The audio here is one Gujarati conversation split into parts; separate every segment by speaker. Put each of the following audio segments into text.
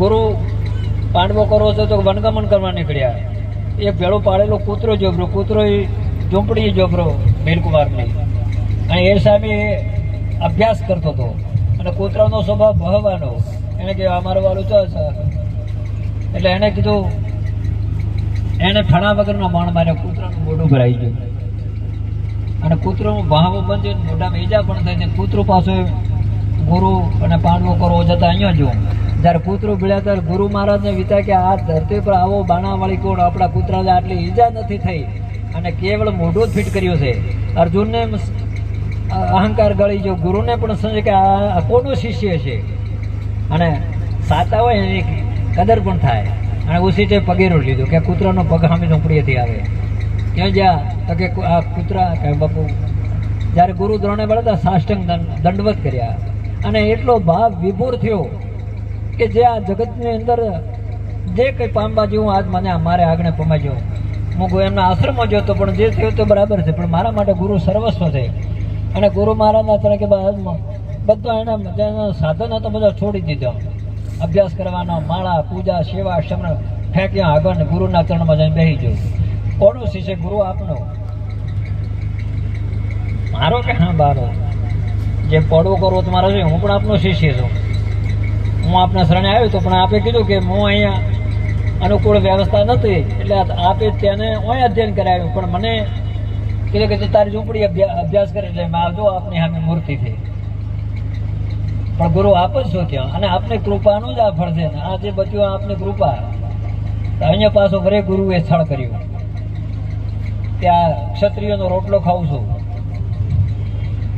Speaker 1: ગુરુ પાંડવો કરો છો તો વનગમન કરવા નીકળ્યા. એક ભેળો પાડેલો કૂતરો જોબરો, કૂતરો ઝૂંપડી જોબરો ભીલકુમારની, અને એ સામે અભ્યાસ કરતો હતો. અને કૂતરાનો સ્વભાવ ભહવાનો. એને કહેવાય અમારું વાળું ચો છે. એટલે એને કીધું, એને ફણા વગરનો માણ માર્યો, કૂતરાનું મોઢું ભરાઈ ગયું. અને કૂતરોનું ભાવો બંધ થયું, મોઢામાં ઈજા પણ થઈ છે. કૂતરો પાછો ગુરુ અને પાંડવો કરો જતા અહીંયા જો. જ્યારે કૂતરો ભીળ્યા ત્યારે ગુરુ મહારાજને વિચાર કે આ ધરતી પર આવો બાણાવાળી કોણ, આપણા કૂતરાને આટલી ઈજા નથી થઈ અને કેવળ મોઢું જ ફિટ કર્યું છે. અર્જુનને અહંકાર ગળી ગયો, ગુરુને પણ સમજે કે આ કોનો શિષ્ય છે, અને સાચા હોય એની કદર પણ થાય. અને ઉસીટે પગેરો લીધો કે કૂતરાનો પગ સામે ઝૂંપડીએથી આવે. ત્યાં જ્યાં તો કે આ કૂતરા કે બાપુ, જ્યારે ગુરુ દ્રોણે વળતા સાષ્ટાંગ દંડવત કર્યા. અને એટલો ભાવ વિભોર થયો કે જે આ જગતની અંદર જે કંઈ પામવા જેવું આજ મને મારે આગળ પમાજો. હું એમના આશ્રમમાં જોતો, પણ જે થયું તો બરાબર છે, પણ મારા માટે ગુરુ સર્વસ્વ છે. અને ગુરુ મહારાજના તરફ કે બધા એના સાધન હતો બધા છોડી દીધો. અભ્યાસ કરવાનો, માળા પૂજા સેવા સમરણ ફેંક્યા આગળ, ગુરુના ચરણમાં જઈને બેસી ગયો. કોનો શિષ્ય? ગુરુ આપનો. મારો કે હા બારો? જે પડવો કરવો તો મારો છે. હું પણ આપનો શિષ્ય છું. હું આપના શરણે આવ્યો તો, પણ આપે કીધું કે હું અહીંયા અનુકૂળ વ્યવસ્થા નથી, એટલે આપે તેને હું અધ્યયન કરાવ્યું. પણ મને કીધું કે તારી ઝૂંપડી અભ્યાસ કરે, એટલે આવજો આપની સામે મૂર્તિ થઈ. પણ ગુરુ આપ જ છો ત્યાં, અને આપની કૃપાનું જ આ ફળ છે. આ જે બચ્યું આપની કૃપા. અહીંયા પાછો વરે ગુરુએ સ્થળ કર્યું. ત્યાં ક્ષત્રિયોનો રોટલો ખાઉં છું.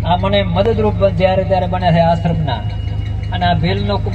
Speaker 1: આ મને મદદરૂપ જ્યારે ત્યારે બને છે આશ્રમના. અને આ ભીલનો